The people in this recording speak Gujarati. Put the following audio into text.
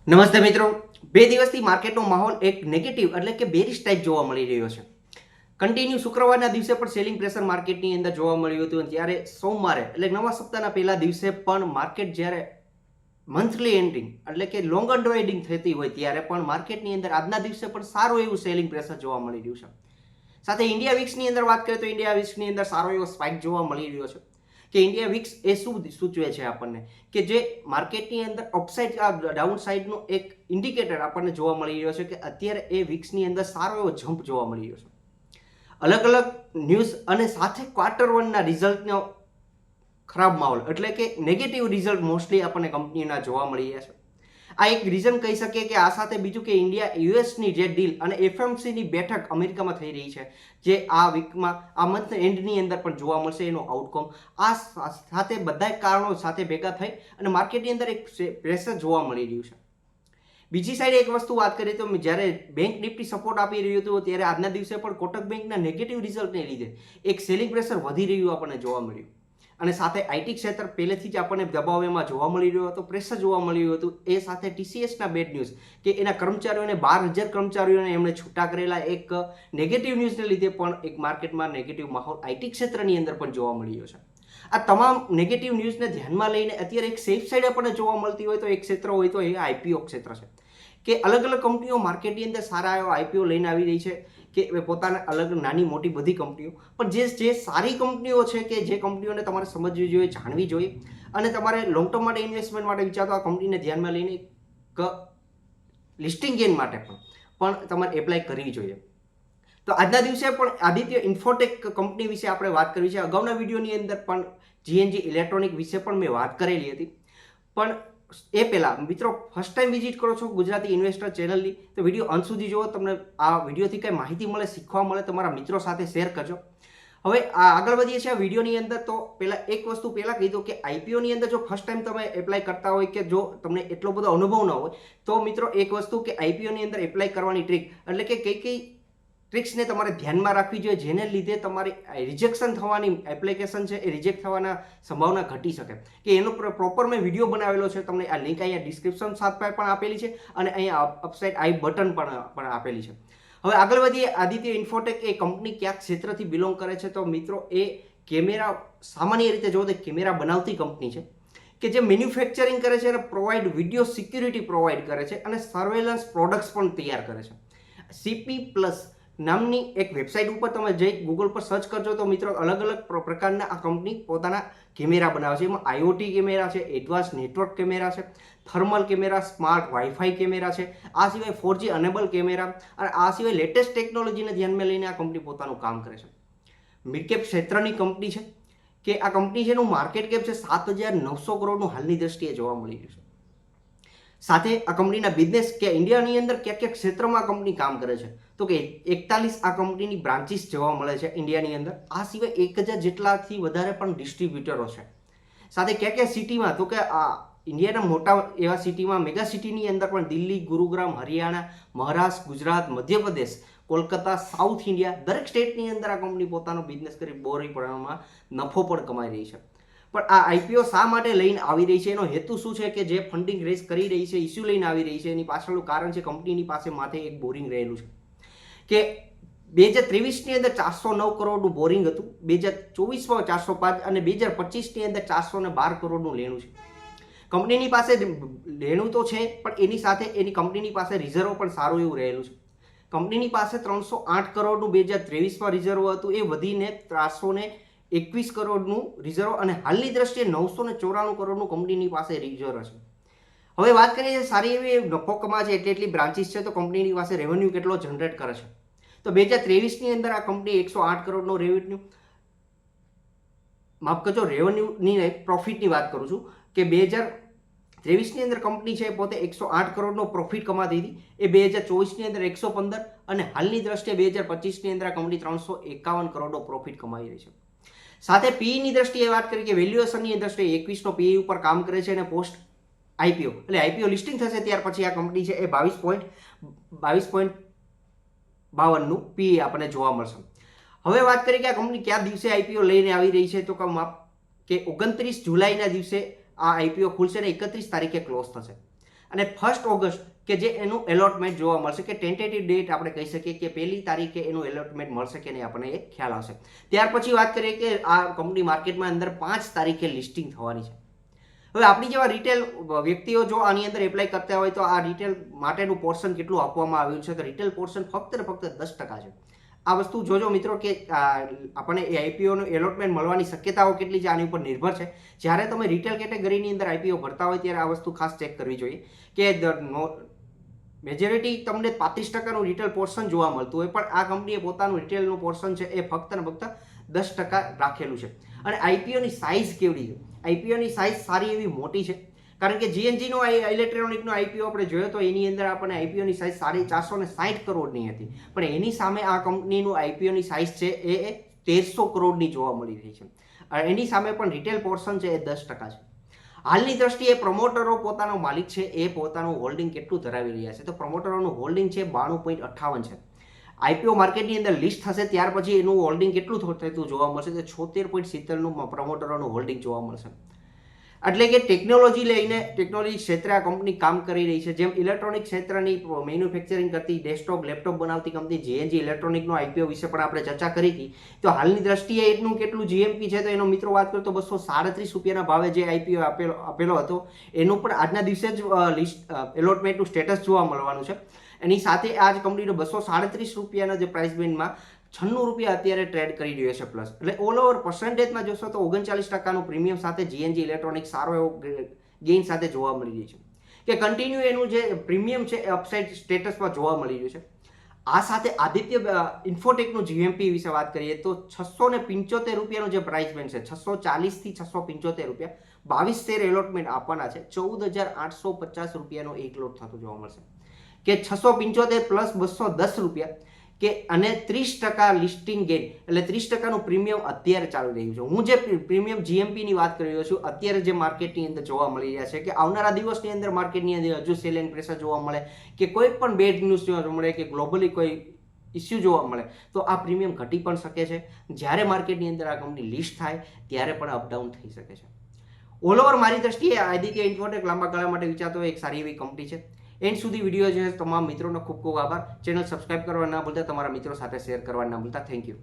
નમસ્તે મિત્રો, 2 દિવસથી માર્કેટનો માહોલ એક નેગેટિવ એટલે કે બેરિશ ટાઈપ જોવા મળી રહ્યો છે. કન્ટિન્યુ શુક્રવારના દિવસે પણ સેલિંગ પ્રેશર માર્કેટની અંદર જોવા મળ્યું હતું. ત્યારે સોમવારે એટલે નવા સપ્તાહના પહેલા દિવસે પણ માર્કેટ જ્યારે મંથલી એન્ડિંગ એટલે કે લોંગ અનવાઇન્ડિંગ થતી હોય ત્યારે પણ માર્કેટની અંદર આજના દિવસે પણ સારું એવું સેલિંગ પ્રેશર જોવા મળી રહ્યું છે. સાથે ઇન્ડિયા વિક્સની અંદર વાત કરીએ તો ઇન્ડિયા વિક્સની અંદર સારો એવો સ્પાઇક જોવા મળી રહ્યો છે કે ઇન્ડિયા વિક્સ એ શું સૂચવે છે આપણને કે જે માર્કેટની અંદર અપસાઇડ ડાઉન સાઇડનો એક ઇન્ડિકેટર આપણને જોવા મળી રહ્યો છે કે અત્યારે એ વિક્સની અંદર સારો એવો જમ્પ જોવા મળી રહ્યો છે. અલગ અલગ ન્યૂઝ અને સાથે Q1ના રિઝલ્ટનો ખરાબ માહોલ એટલે કે નેગેટિવ રિઝલ્ટ મોસ્ટલી આપણને કંપનીના જોવા મળી રહ્યા છે. આ એક રીઝન કહી શકીએ કે આ સાથે બીજું કે ઇન્ડિયા યુએસની જે ડીલ અને એફએમસીની બેઠક અમેરિકામાં થઈ રહી છે જે આ વીકમાં આ મંથ એન્ડની અંદર પણ જોવા મળશે એનો આઉટકમ. આ સાથે બધા કારણો સાથે ભેગા થઈ અને માર્કેટની અંદર એક પ્રેશર જોવા મળી રહ્યું છે. બીજી સાઈડ એક વસ્તુ વાત કરીએ તો જ્યારે બેંક નિફ્ટી સપોર્ટ આપી રહ્યું હતું ત્યારે આજના દિવસે પણ કોટક બેંકના નેગેટિવ રિઝલ્ટને લીધે એક સેલિંગ પ્રેશર વધી રહ્યું આપણને જોવા મળ્યું અને સાથે આઈટી ક્ષેત્ર પહેલેથી જ આપણને દબાવવામાં જોવા મળી રહ્યો હતો, પ્રેશર જોવા મળ્યું હતું. એ સાથે ટીસીએસના બેડ ન્યૂઝ કે એના કર્મચારીઓને 12,000 કર્મચારીઓને એમણે છૂટા કરેલા એક નેગેટિવ ન્યૂઝને લીધે પણ એક માર્કેટમાં નેગેટિવ માહોલ આઈટી ક્ષેત્રની અંદર પણ જોવા મળી રહ્યો છે. આ તમામ નેગેટિવ ન્યૂઝને ધ્યાનમાં લઈને અત્યારે એક સેફ સાઈડ આપણને જોવા મળતી હોય તો એક ક્ષેત્ર હોય તો એ આઈપીઓ ક્ષેત્ર છે કે અલગ અલગ કંપનીઓ માર્કેટની અંદર સારા એવા આઈપીઓ લઈને આવી રહી છે કે પોતાના અલગ નાની મોટી બધી કંપનીઓ પણ જે સારી કંપનીઓ છે કે જે કંપનીઓને તમારે સમજવી જોઈએ, જાણવી જોઈએ અને તમારે લોંગ ટર્મ માટે ઇન્વેસ્ટમેન્ટ માટે વિચારતો આ કંપનીને ધ્યાનમાં લઈને લિસ્ટિંગ ગેઇન માટે પણ તમારે એપ્લાય કરવી જોઈએ. તો આજના દિવસે પણ આદિત્ય ઇન્ફોટેક કંપની વિશે આપણે વાત કરવી છે. અગાઉના વિડીયોની અંદર પણ જીએનજી ઇલેક્ટ્રોનિક વિશે પણ મેં વાત કરેલી હતી. પણ એ પહેલાં મિત્રો ફર્સ્ટ ટાઈમ વિઝિટ કરો છો ગુજરાતી ઇન્વેસ્ટર ચેનલની તો વિડીયો અંત સુધી જુઓ. તમને આ વિડીયોથી કંઈ માહિતી મળે, શીખવા મળે, તમારા મિત્રો સાથે શેર કરજો. હવે આગળ વધીએ છીએ આ વિડીયોની અંદર. તો પહેલાં એક વસ્તુ પહેલાં કહી દઉં કે આઈપીઓની અંદર જો ફર્સ્ટ ટાઈમ તમે એપ્લાય કરતા હોય કે જો તમને એટલો બધો અનુભવ ન હોય તો મિત્રો એક વસ્તુ કે આઈપીઓની અંદર એપ્લાય કરવાની ટ્રીક એટલે કે કઈ ટ્રિક્સને તમારે ધ્યાનમાં રાખવી જોઈએ જેને લીધે તમારી રિજેક્શન થવાની એપ્લિકેશન છે એ રિજેક્ટ થવાના સંભાવના ઘટી શકે કે એનો પ્રોપર મેં વિડીયો બનાવેલો છે. તમને આ લિંક અહીંયા ડિસ્ક્રિપ્શન સાથે પણ આપેલી છે અને અહીંયા અપસાઇડ આઈ બટન પણ આપેલી છે. હવે આગળ વધીએ. આદિત્ય ઇન્ફોટેક એ કંપની કયા ક્ષેત્રથી બિલોંગ કરે છે તો મિત્રો એ કેમેરા સામાન્ય રીતે જો તો કેમેરા બનાવતી કંપની છે કે જે મેન્યુફેક્ચરિંગ કરે છે અને પ્રોવાઈડ વિડીયો સિક્યુરિટી પ્રોવાઈડ કરે છે અને સર્વેલન્સ પ્રોડક્ટ્સ પણ તૈયાર કરે છે. CP+ નામની એક વેબસાઇટ ઉપર તમે જઈ ગૂગલ પર સર્ચ કરજો તો મિત્રો અલગ અલગ પ્રકારના આ કંપની પોતાના કેમેરા બનાવે છે. એમાં આઈઓટી કેમેરા છે, એડવાન્સ નેટવર્ક કેમેરા છે, thermal camera, smart wifi camera છે, આ સિવાય 4G અનેબલ કેમેરા અને આ સિવાય લેટેસ્ટ ટેકનોલોજીને ધ્યાનમાં લઈને આ કંપની પોતાનું કામ કરે છે. મિડકેપ ક્ષેત્રની કંપની છે કે આ કંપની છે એનું માર્કેટ કેપ છે 7,900 કરોડનું હાલની દ્રષ્ટિએ જોવા મળી રહ્યું છે. સાથે આ કંપનીના બિઝનેસ કે ઇન્ડિયાની અંદર કયા કયા ક્ષેત્રમાં કંપની કામ કરે છે તો કે 41 આ કંપનીની બ્રાન્ચીસ જોવા મળે છે ઇન્ડિયાની અંદર. આ સિવાય 1,000 જેટલાથી વધારે પણ ડિસ્ટ્રીબ્યુટરો છે. સાથે કયા કયા સિટીમાં તો કે આ ઇન્ડિયાના મોટા એવા સિટીમાં મેગા સિટીની અંદર પણ દિલ્હી, ગુરુગ્રામ, હરિયાણા, મહારાષ્ટ્ર, ગુજરાત, મધ્યપ્રદેશ, કોલકાતા, સાઉથ ઇન્ડિયા દરેક સ્ટેટની અંદર આ કંપની પોતાનો બિઝનેસ કરી બોરી પ્રમાણમાં નફો પણ કમાઈ રહી છે. પણ આ આઈપીઓ શા માટે લઈને આવી રહી છે, એનો હેતુ શું છે કે જે ફંડિંગ રેઝ કરી રહી છે, ઇસ્યુ લઈને આવી રહી છે, એની પાછળનું કારણ છે કંપનીની પાસે માથે એક બોરિંગ રહેલું છે કે 2023ની અંદર 409 કરોડનું બોરિંગ હતું, 2024માં 405 અને 2025ની અંદર 412 કરોડનું લેણું છે. કંપનીની પાસે લેણું તો છે પણ એની સાથે એની કંપનીની પાસે રિઝર્વ પણ સારું એવું રહેલું છે. કંપનીની પાસે 308 કરોડનું 2023માં રિઝર્વ હતું, એ વધીને 321 કરોડનું રિઝર્વ અને હાલની દ્રષ્ટિએ 994 કરોડનું કંપનીની પાસે રિઝર્વ છે. હવે વાત કરીએ સારી એવી નફો કમા છે એટલી બ્રાન્ચીસ છે તો કંપનીની પાસે રેવન્યુ કેટલો જનરેટ કરે છે તો 2023ની અંદર આ કંપની 108 કરોડનો રેવન્યુ, માફ કરજો રેવન્યુની પ્રોફિટની વાત કરું છું કે 2023ની અંદર કંપની છે પોતે 108 કરોડનો પ્રોફિટ કમાતી હતી, એ 2024ની અંદર 115 અને હાલની દ્રષ્ટિએ 2025ની અંદર આ કંપની 351 કરોડનો પ્રોફિટ કમાઈ રહી છે. સાથે પીઈની દ્રષ્ટિએ વાત કરીએ કે વેલ્યુએશનની દ્રષ્ટિએ 21નો પીઈ ઉપર કામ કરે છે અને પોસ્ટ આઈપીઓ એટલે આઈપીઓ લિસ્ટિંગ થશે ત્યાર પછી આ કંપની છે એ 22.52નું પીઈ આપણને જોવા મળશે. હવે વાત કરીએ કે આ કંપની કયા દિવસે આઈપીઓ લઈને આવી રહી છે તો કે 29 જુલાઈના દિવસે આ આઈપીઓ ખુલશે અને 31 તારીખે ક્લોઝ થશે. અને 1 ઓગસ્ટ કે જે એનું એલોટમેન્ટ જોવા મળશે કે ટેન્ટેટિવ ડેટ આપણે કહી શકીએ કે 1 તારીખે એનું એલોટમેન્ટ મળશે કે નહીં આપણને એક ખ્યાલ આવશે. ત્યાર પછી વાત કરીએ કે આ કંપની માર્કેટમાં અંદર 5 તારીખે લિસ્ટિંગ થવાની છે. હવે આપણી જેવા રિટેલ વ્યક્તિઓ જો આની અંદર એપ્લાય કરતા હોય તો આ રિટેલ માટેનું પોર્શન કેટલું આપવામાં આવ્યું છે તો રિટેલ પોર્શન ફક્ત ને ફક્ત 10% છે. આ વસ્તુ જોજો મિત્રો કે આપણને એ આઈપીઓનું એલોટમેન્ટ મળવાની શક્યતાઓ કેટલી છે આની ઉપર નિર્ભર છે. જ્યારે તમે રિટેલ કેટેગરીની અંદર આઈપીઓ ભરતા હોય ત્યારે આ વસ્તુ ખાસ ચેક કરવી જોઈએ કે મેજોરિટી તમને 35%નું રિટેલ પોર્શન જોવા મળતું હોય પણ આ કંપનીએ પોતાનું રિટેલનું પોર્શન છે એ ફક્ત ને ફક્ત 10% રાખેલું છે. અને આઈપીઓની સાઇઝ કેવડી છે? આઈપીઓની સાઇઝ સારી એવી મોટી છે. કારણ કે જીએનજીનો ઇલેક્ટ્રોનિકનો આઈપીઓ આપણે જોયો તો એની અંદર આપણને આઈપીઓની સાઇઝ 460 કરોડની હતી, પણ એની સામે આ કંપનીનું આઈપીઓની સાઇઝ છે એ 1300 કરોડની જોવા મળી રહી છે. એની સામે પણ રિટેલ પોર્શન છે એ 10% છે. હાલની દ્રષ્ટિએ પ્રમોટરો પોતાનો માલિક છે એ પોતાનું હોલ્ડિંગ કેટલું ધરાવી રહ્યા છે તો પ્રમોટરોનું હોલ્ડિંગ છે 92.58 છે. આઈપીઓ માર્કેટની અંદર લિસ્ટ થશે ત્યાર પછી એનું હોલ્ડિંગ કેટલું થતું જોવા મળશે તો 76.70નું પ્રમોટરોનું હોલ્ડિંગ જોવા મળશે. એટલે કે ટેકનોલોજી ક્ષેત્રે આ કંપની કામ કરી રહી છે. જેમ ઇલેક્ટ્રોનિક ક્ષેત્રની મેન્યુફેક્ચરિંગ કરતી ડેસ્કટોપ લેપટોપ બનાવતી કંપની જીએનજી ઇલેક્ટ્રોનિકનો આઈપીઓ વિશે પણ આપણે ચર્ચા કરી હતી. તો હાલની દ્રષ્ટિએ એટલું કેટલું જીએમપી છે તો એનો મિત્રો વાત કરીએ તો 237 રૂપિયાના ભાવે જે આઈપીઓ આપેલો હતો એનું પણ આજના દિવસે જ લિસ્ટ એલોટમેન્ટનું સ્ટેટસ જોવા મળવાનું છે. એની સાથે આ જ કંપનીનો 237 રૂપિયાના જે પ્રાઇસ બેન્ડમાં 96 રૂપિયા અત્યારે ટ્રેડ કરી રહ્યો છે પ્લસ. એટલે ઓલ ઓવર પર્સન્ટેજમાં જોશો તો 39%નું પ્રીમિયમ સાથે જીએનજી ઇલેક્ટ્રોનિક સારો એવો ગેઇન સાથે જોવા મળી રહ્યું છે કે કન્ટિન્યુ એનું જે પ્રીમિયમ છે એ અપસાઇડ સ્ટેટસમાં જોવા મળી રહ્યું છે. આ સાથે આદિત્ય ઇન્ફોટેકનું જીએમપી વિશે વાત કરીએ તો 675 રૂપિયાનો જે પ્રાઇસ બેન્ડ છે 640 થી 675 રૂપિયા 22 શેર એલોટમેન્ટ આપવાના છે. 14,850 રૂપિયાનો એક લોટ થતો જોવા મળશે કે 675 પ્લસ 210 રૂપિયા કે અને 30% લિસ્ટિંગ ગેઇન એટલે 30%નું પ્રીમિયમ અત્યારે ચાલી રહ્યું છે. હું જે પ્રીમિયમ જીએમપીની વાત કરી રહ્યો છું અત્યારે જે માર્કેટની અંદર જોવા મળી રહ્યા છે કે આવનારા દિવસની અંદર માર્કેટની અંદર હજુ સેલિંગ પ્રેશર જોવા મળે કે કોઈ પણ બેડ ન્યૂઝ જોવા મળે કે ગ્લોબલી કોઈ ઇસ્યુ જોવા મળે તો આ પ્રીમિયમ ઘટી પણ શકે છે. જ્યારે માર્કેટની અંદર આ કંપની લિસ્ટ થાય ત્યારે પણ અપડાઉન થઈ શકે છે. ઓલ ઓવર મારી દ્રષ્ટિએ આદિત્ય ઇન્ફોટેક લાંબા ગાળા માટે વિચારતો એક સારી એવી કંપની છે. એન્ડ સુધી વિડીયો છે તમામ મિત્રોનો ખૂબ ખૂબ આભાર. ચેનલ સબસ્ક્રાઇબ કરવા ના ભૂલતા, તમારા મિત્રો સાથે શેર કરવા ના ભૂલતા. Thank you.